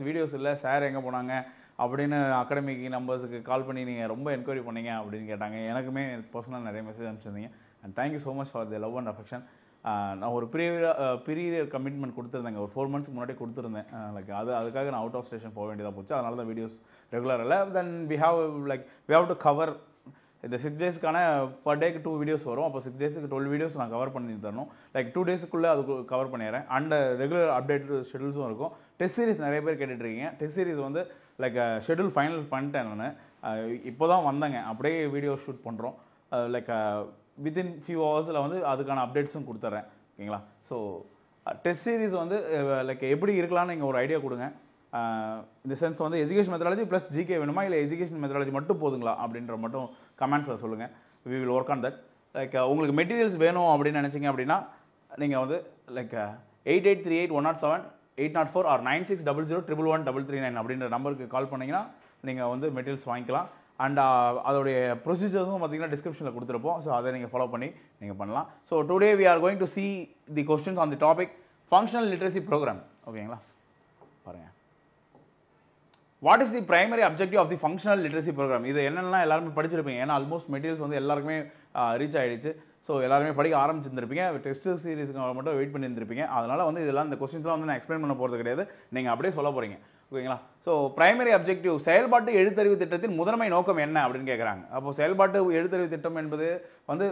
Videos இல்லை sir எங்கே போனாங்க அப்படின்னு அகாடமிக் நம்பர்ஸுக்கு கால் பண்ணி நீங்கள் ரொம்ப என்கொயரி பண்ணீங்க அப்படின்னு கேட்டாங்க. எனக்குமே பர்சனலாக நிறைய மெசேஜ் அனுப்பிச்சிருந்தீங்க. And thank you so much for the love and affection. நான் ஒரு பெரிய கமிட்மெண்ட் கொடுத்துருந்தேங்க, ஒரு 4 months முன்னாடி கொடுத்துருந்தேன். லைக் அதுக்காக நான் அவுட் ஆஃப் ஸ்டேஷன் போக வேண்டியதாக போச்சு. அதனால தான் வீடியோஸ் ரெகுலர் இல்லை. Then we have to cover இந்த 6 daysக்கான பர் டேக்கு 2 வீடியோஸ் வரும். அப்போ 6 daysக்கு 12 வீடியோஸ் நான் கவர் பண்ணி தரணும். லைக் 2 daysக்குள்ளே அது கவர் பண்ணிடுறேன். அண்ட் ரெகுலர் அப்டேட் ஷெடியூல்ஸும் இருக்கும். டெஸ்ட் சீரிஸ் நிறைய பேர் கேட்டுட்ருக்கீங்க. டெஸ்ட் சீரிஸ் வந்து லைக் ஷெடியூல் ஃபைனல் பண்ணிட்டேன் நான். இப்போ தான் வந்தேங்க, அப்படியே வீடியோ ஷூட் பண்ணுறோம். லைக் வித்தின் ஃபியூ ஹவர்ஸில் வந்து அதுக்கான அப்டேட்ஸும் கொடுத்துட்றேன். ஓகேங்களா? ஸோ டெஸ்ட் சீரிஸ் வந்து லைக் எப்படி இருக்கலாம்னு நீங்கள் ஒரு ஐடியா கொடுங்க. இந்த சென்ஸ் வந்து எஜுகேஷன் மெத்தடாலஜி ப்ளஸ் ஜிகே வேணுமா, இல்லை எஜுகேஷன் மெத்தடாலஜி மட்டும் போதுங்களா அப்படின்ற மட்டும் கமெண்ட்ஸில் சொல்லுங்கள். We will work on that. Like உங்களுக்கு மெட்டீரியல்ஸ் வேணும் அப்படின்னு நினச்சிங்க அப்படின்னா நீங்கள் வந்து லைக் 8838-107 804 ஆர் 9600111139 அப்படின்ற நம்பருக்கு கால் பண்ணிங்கன்னா நீங்கள் வந்து மெட்டீரியல்ஸ் வாங்கிக்கலாம். அண்ட் அதோடைய ப்ரொசீஜர்ஸும் பார்த்தீங்கன்னா டிஸ்கிரிப்ஷனில் கொடுத்துருப்போம். ஸோ அதை நீங்கள் ஃபாலோ பண்ணி நீங்கள் பண்ணலாம். So today we are going to see the questions on the topic functional literacy program. ஓகேங்களா? பாருங்கள். What is the primary objective of the functional literacy program? இது என்னென்னா எல்லாருமே படிச்சிருப்பீங்க. ஏன்னா ஆல்மோஸ்ட் மெட்டீரியல்ஸ் வந்து எல்லாருக்குமே ரீச் ஆகிடுச்சு. ஸோ எல்லாருமே படிக்க ஆரம்பிச்சிருந்திருப்பீங்க. டெஸ்ட் சீரிஸ்க்கு மட்டும் வெயிட் பண்ணியிருந்திருப்பீங்க. அதனால் வந்து இதெல்லாம் இந்த கொஸ்டின்ஸ்லாம் வந்து நான் எக்ஸ்பிளைன் பண்ண போகிறது கிடையாது, நீங்கள் அப்படியே சொல்ல போகிறீங்க. ஓகேங்களா? ஸோ பிரைமரி அப்ஜெக்டிவ், செயல்பாட்டு எழுத்தறிவு திட்டத்தின் முதன்மை நோக்கம் என்ன அப்படின்னு கேட்குறாங்க. அப்போ செயல்பாட்டு எழுத்தறிவு திட்டம் என்பது வந்து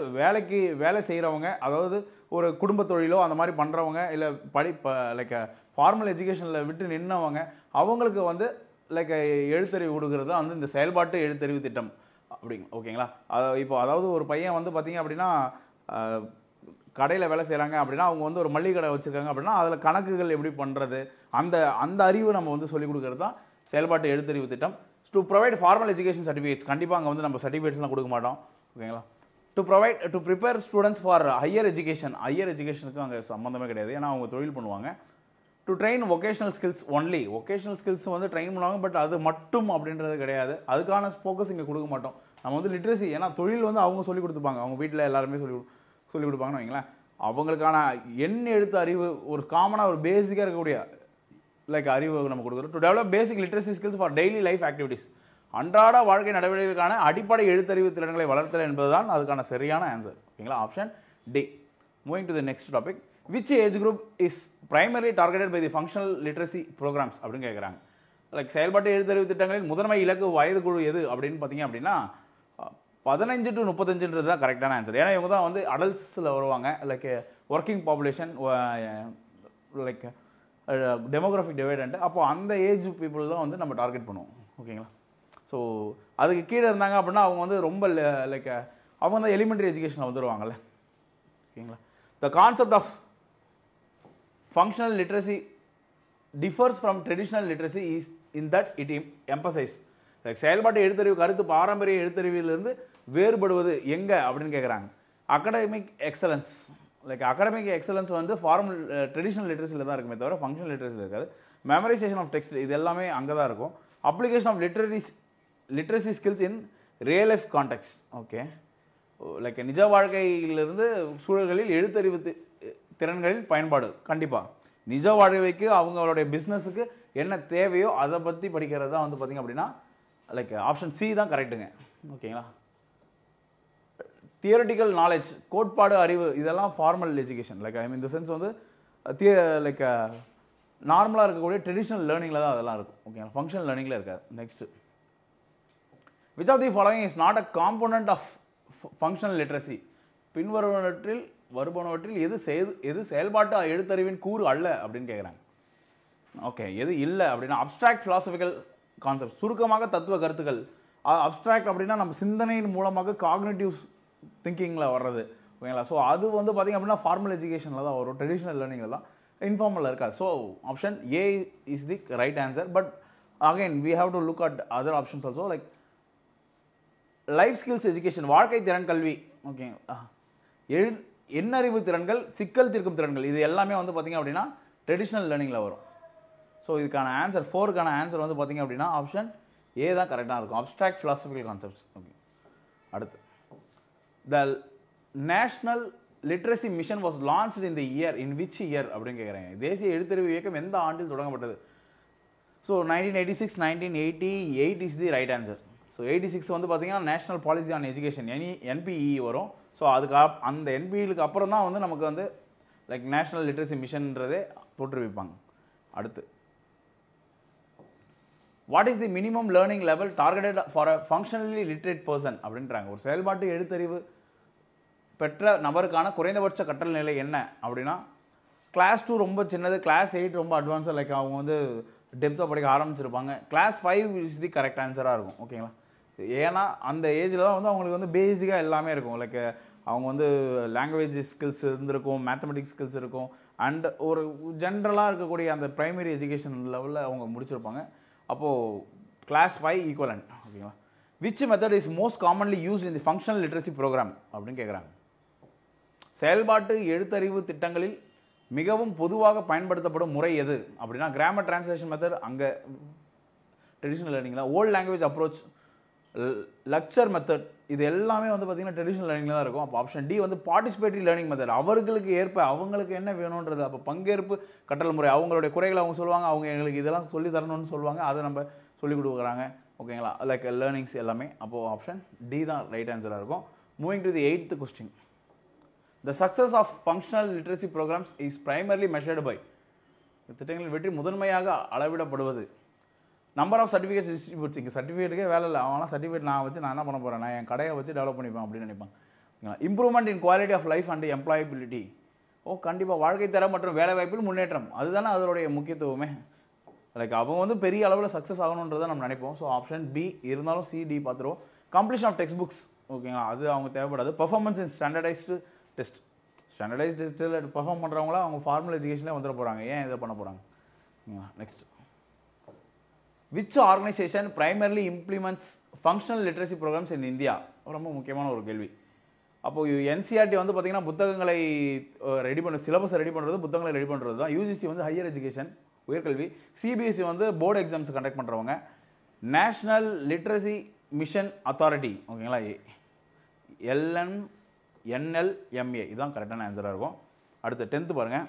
வேலை செய்கிறவங்க, அதாவது ஒரு குடும்ப தொழிலோ அந்த மாதிரி பண்ணுறவங்க, இல்லை லைக் ஃபார்மல் எஜுகேஷனில் விட்டு நின்றவங்க, அவங்களுக்கு வந்து லைக் எழுத்தறிவு கொடுக்குறது வந்து இந்த செயல்பாட்டு எழுத்தறிவு திட்டம் அப்படிங்க. ஓகேங்களா? இப்போ அதாவது ஒரு பையன் வந்து பார்த்தீங்க அப்படின்னா கடையில் வேலை செய்கிறாங்க அப்படின்னா, அவங்க வந்து ஒரு மளிகை கடை வச்சுருக்காங்க அப்படின்னா அதில் கணக்குகள் எப்படி பண்ணுறது, அந்த அறிவு நம்ம வந்து சொல்லிக் கொடுக்குறது தான் செயல்பாட்டு எழுத்தறிவு திட்டம். To provide formal education certificates, கண்டிப்பாக அங்கே வந்து நம்ம சர்டிஃபிகேட்ஸ்லாம் கொடுக்க மாட்டோம். ஓகேங்களா? To prepare students for higher எஜுகேஷனுக்கு அங்கே சம்மந்தமே கிடையாது, ஏன்னா அவங்க தொழில் பண்ணுவாங்க. To train vocational skills only, vocational skills வந்து ட்ரெயின் பண்ணுவாங்க, பட் அது மட்டும் அப்படின்றது கிடையாது. அதுக்கான ஃபோக்கஸ் இங்கே கொடுக்க மாட்டோம். நம்ம வந்து லிட்ரஸி, ஏன்னா தொழில் வந்து அவங்க சொல்லிக் கொடுத்துப்பாங்க, அவங்க வீட்டில் எல்லாருமே சொல்லிக் கொடுப்பாங்கன்னு வைங்களேன். அவங்களுக்கான எண் எழுத்து அறிவு, ஒரு காமனாக ஒரு பேசிக்காக இருக்கக்கூடிய லைக் அறிவு நம்ம கொடுக்குறோம். To develop basic literacy skills for daily life activities, அன்றாட வாழ்க்கை நடவடிக்கைகளுக்கான அடிப்படை எழுத்தறிவு திறன்களை வளர்த்தல் என்பதுதான் அதுக்கான சரியான ஆன்சர். ஓகேங்களா? Option D. Moving to the next topic. Which age group is primary targeted by the functional literacy programs அப்படின்னு கேட்குறாங்க. லைக் செயல்பாட்டு எழுத்தறிவு திட்டங்களின் முதன்மை இலக்கு வயது குழு எது அப்படின்னு பார்த்தீங்க அப்படின்னா 15 to 35 தான் கரெக்டான ஆன்சர். ஏன்னா இவங்க தான் வந்து அடல்ட்ஸில் வருவாங்க. Like working population, like demographic dividend, அப்போ அந்த ஏஜ் பீப்புள் தான் வந்து நம்ம டார்கெட் பண்ணுவோம். ஓகேங்களா? ஸோ அதுக்கு கீழே இருந்தாங்க அப்படின்னா அவங்க வந்து ரொம்ப லைக் அவங்க வந்து எலிமெண்ட்ரி எஜுகேஷனில் வந்துடுவாங்கல்ல. ஓகேங்களா? The concept of functional literacy differs from traditional literacy is in that it emphasizes like செயல்பாட்டு எழுத்தறிவு கருத்து பாரம்பரிய எழுத்தறிவிலிருந்து வேறுபடுவது எங்கே அப்படின்னு கேட்குறாங்க. Academic excellence, like academic excellence வந்து ஃபார்மல் ட்ரெடிஷ்னல் லிட்ரஸியில் தான் இருக்குமே தவிர ஃபங்க்ஷனல் லிட்ரஸியில் இருக்காது. மெமரைசேஷன் ஆஃப் டெக்ஸ்ட், இது எல்லாமே அங்கே தான் இருக்கும். Application of literacy skills in real life context. Okay, like நிஜ வாழ்க்கையிலிருந்து சூழல்களில் எழுத்தறிவு திறன்களில் பயன்பாடு. கண்டிப்பாக நிஜ வாழ்க்கைக்கு அவங்களுடைய பிஸ்னஸுக்கு என்ன தேவையோ அதை பற்றி படிக்கிறது தான் வந்து பார்த்திங்க அப்படின்னா லைக் ஆப்ஷன் சி தான் கரெக்டுங்க. ஓகேங்களா? தியரட்டிக்கல் நாலேஜ், கோட்பாடு அறிவு, இதெல்லாம் ஃபார்மல் எஜுகேஷன். லைக் ஐ மீன் இந்த சென்ஸ் வந்து லைக் நார்மலாக இருக்கக்கூடிய ட்ரெடிஷ்னல் லேர்னிங்கில் தான் அதெல்லாம் இருக்கும். ஓகேங்களா? ஃபங்க்ஷனல் லேர்னிங்கில் இருக்காது. Next, which of the following is not a component of functional literacy? பின்வருவனவற்றில் எது செயல்பாட்டு எழுத்தறிவின் கூறு அல்ல அப்படின்னு கேட்குறாங்க. ஓகே, எது இல்லை அப்படின்னா அப்ஸ்ட்ராக்ட் ஃபிலாசபிக்கல் கான்செப்ட், சுருக்கமாக தத்துவ கருத்துக்கள். அப்ஸ்ட்ராக்ட் அப்படின்னா நம்ம சிந்தனையின் மூலமாக காக்னிட்டிவ் திங்கிங்கில் வர்றது. ஓகேங்களா? ஸோ அது வந்து பார்த்திங்க அப்படின்னா ஃபார்மல் எஜுகேஷனில் தான் வரும், ட்ரெடிஷ்னல் லேர்னிங்கில் தான், இன்ஃபார்மலில் இருக்காது. So option A is the right answer. But again we have to look at other options also. Like life skills education, வாழ்க்கை திறன் கல்வி. ஓகே, எண்ணறிவு திறன்கள், சிக்கல் தீர்க்கும் திறன்கள், இது எல்லாமே வந்து பார்த்திங்க அப்படின்னா ட்ரெடிஷ்னல் லேர்னிங்கில் வரும். ஸோ இதுக்கான ஆன்சர் 4க்கான ஆன்சர் வந்து பார்த்திங்க அப்படின்னா ஆப்ஷன் ஏ தான் கரெக்டாக இருக்கும், அப்ஸ்ட்ராக்ட் ஃபிலாசபிக்கல் கான்செப்ட்ஸ். ஓகே, அடுத்து, the national literacy mission was launched in the year in which year அப்படின்னு கேட்குறாங்க. தேசிய எழுத்தறிவு இயக்கம் எந்த ஆண்டில் தொடங்கப்பட்டது? So 1986 1988 is the right answer. So 86 வந்து பார்த்தீங்கன்னா national policy on education NPE வரும். ஸோ அதுக்கு அந்த NPEக்கு அப்புறம் தான் வந்து நமக்கு வந்து லைக் நேஷனல் லிட்ரஸி மிஷன்றதே தோற்றுவிப்பாங்க. அடுத்து what is the minimum learning level targeted for a functionally literate person அப்படின்றாங்க. ஒரு செயல்பாட்டு எழுத்தறிவு பெற்ற நபருக்கான குறைந்தபட்ச கற்றல் நிலை என்ன அப்படின்னா, கிளாஸ் 2 ரொம்ப சின்னது, கிளாஸ் 8 ரொம்ப அட்வான்ஸாக, லைக் அவங்க வந்து டெப்த்தாக படிக்க ஆரம்பிச்சிருப்பாங்க. கிளாஸ் 5 இஸ் தி கரெக்ட் ஆன்சராக இருக்கும். ஓகேங்களா? ஏன்னா அந்த ஏஜில் தான் வந்து அவங்களுக்கு வந்து பேசிக்காக எல்லாமே இருக்கும். லைக் அவங்க வந்து லாங்குவேஜ் ஸ்கில்ஸ் இருந்திருக்கும், மேத்தமெட்டிக்ஸ் ஸ்கில்ஸ் இருக்கும், அண்ட் ஒரு ஜென்ரலாக இருக்கக்கூடிய அந்த ப்ரைமரி எஜுகேஷன் லெவலில் அவங்க முடிச்சிருப்பாங்க. அப்போது கிளாஸ் 5 ஈக்குவலண்ட். ஓகேங்களா? Which method is most commonly used in the functional literacy program அப்படின்னு கேட்குறாங்க. செயல்பாட்டு எழுத்தறிவு திட்டங்களில் மிகவும் பொதுவாக பயன்படுத்தப்படும் முறை எது அப்படின்னா, கிராமர் டிரான்ஸ்லேஷன் மெத்தட், அங்கே ட்ரெடிஷ்னல் லேர்னிங்கில் old language approach, lecture method, இது எல்லாமே வந்து பார்த்தீங்கன்னா ட்ரெடிஷ்னல் லேர்னிங்கில் தான் இருக்கும். அப்போ ஆப்ஷன் டி வந்து பார்ட்டிசிபேட்டரி லேர்னிங் மெத்தட். அவர்களுக்கு ஏற்ப அவங்களுக்கு என்ன வேணுன்றது, அப்போ பங்கேற்பு கற்றல் முறை, அவங்களுடைய குறைகளை அவங்க சொல்லுவாங்க, அவங்க எங்களுக்கு இதெல்லாம் சொல்லி தரணும்னு சொல்லுவாங்க, அதை நம்ம சொல்லிக் கொடுக்குறாங்க. ஓகேங்களா? லைக் லேர்னிங்ஸ் எல்லாமே. அப்போது ஆப்ஷன் டி தான் ரைட் ஆன்சராக இருக்கும். Moving to the 8th question. The success of functional literacy programs is primarily measured by, திட்டங்களின் வெற்றி முதன்மையாக அளவிடப்படுவது. Number of certificates distributes. இங்கே சர்டிஃபிகேட்டுக்கே வேலை இல்லை, அவனா சர்டிஃபிகேட் நான் வச்சு நான் என்ன பண்ண போகிறேன், நான் என் கடையை வச்சு டெவலப் பண்ணிப்பேன் அப்படின்னு நினைப்பாங்க. Improvement in quality of life and employability. கண்டிப்பாக வாழ்க்கை தரம் மற்றும் வேலை வாய்ப்பில் முன்னேற்றம், அதுதானே அதனுடைய முக்கியத்துவமே. லைக் அவங்க வந்து பெரிய அளவில் சக்ஸஸ் ஆகணுன்றதை நம்ம நினைப்போம். ஸோ ஆப்ஷன் பி இருந்தாலும் CD பார்த்துருவோம். Completion of text books. ஓகேங்களா? அது அவங்க தேவைப்படாது. Performance in standardized test. Standardized டெஸ்ட்டில் பெர்ஃபார்ம் பண்ணுறவங்களாம் அவங்க ஃபார்மல் எஜுகேஷனில் வந்துட போகிறாங்க, ஏன் இதை பண்ண போகிறாங்க? Next, which organization primarily implements functional literacy programs in India? ரொம்ப முக்கியமான ஒரு கேள்வி. அப்போது NCERT வந்து பார்த்திங்கன்னா புத்தகங்களை ரெடி பண்ண, சிலபஸை ரெடி பண்ணுறது, புத்தகங்களை ரெடி பண்ணுறது தான். UGC வந்து ஹையர் எஜுகேஷன், உயர்கல்வி. CBSE வந்து போர்டு எக்ஸாம்ஸ் கண்டக்ட் பண்ணுறவங்க. National literacy mission authority. ஓகேங்களா? NLMA இதுதான் கரெக்டான ஆன்சராக இருக்கும். அடுத்து 10th பாருங்கள்.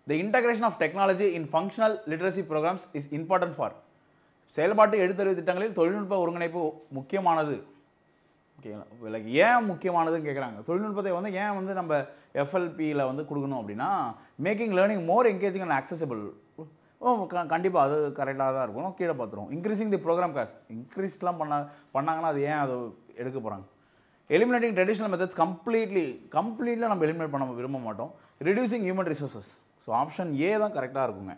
The integration of technology in functional literacy programs is important for. செயல்பாட்டு எழுத்தறிவு திட்டங்களில் தொழில்நுட்ப ஒருங்கிணைப்பு முக்கியமானது. ஓகேங்களா? லைக் ஏன் முக்கியமானதுன்னு கேட்குறாங்க. தொழில்நுட்பத்தை வந்து ஏன் வந்து நம்ம FLPயில் வந்து கொடுக்கணும் அப்படின்னா, making learning more engaging and accessible. கண்டிப்பாக அது கரெக்டாக தான் இருக்கும். கீழே பார்த்துருவோம். இன்க்ரீசிங் தி ப்ரோக்ராம் காஸ்ட். இன்க்ரீஸ்லாம் பண்ணாங்கன்னா அது ஏன் அதை எடுக்க போகிறாங்க? எலிமினேட்டிங் ட்ரெடிஷ்னல் மெத்தட்ஸ் கம்ப்ளீட்ல நம்ம எலிமினேட் பண்ண விரும்ப மாட்டோம். Reducing human resources. So option ஏ தான் கரெக்டாக இருக்குங்க.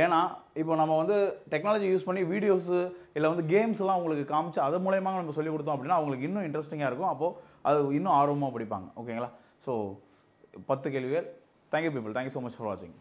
ஏன்னா இப்போ நம்ம வந்து டெக்னாலஜி யூஸ் பண்ணி வீடியோஸு இல்லை வந்து கேம்ஸ்லாம் அவங்களுக்கு காமிச்சு அது மூலயமா நம்ம சொல்லிக் கொடுத்தோம் அப்படின்னா அவங்களுக்கு இன்னும் இன்ட்ரெஸ்டிங்காக இருக்கும். அப்போது அது இன்னும் ஆர்வமாக படிப்பாங்க. ஓகேங்களா? ஸோ 10 கேள்விகள். Thank you people. Thank you so much for வாட்சிங்.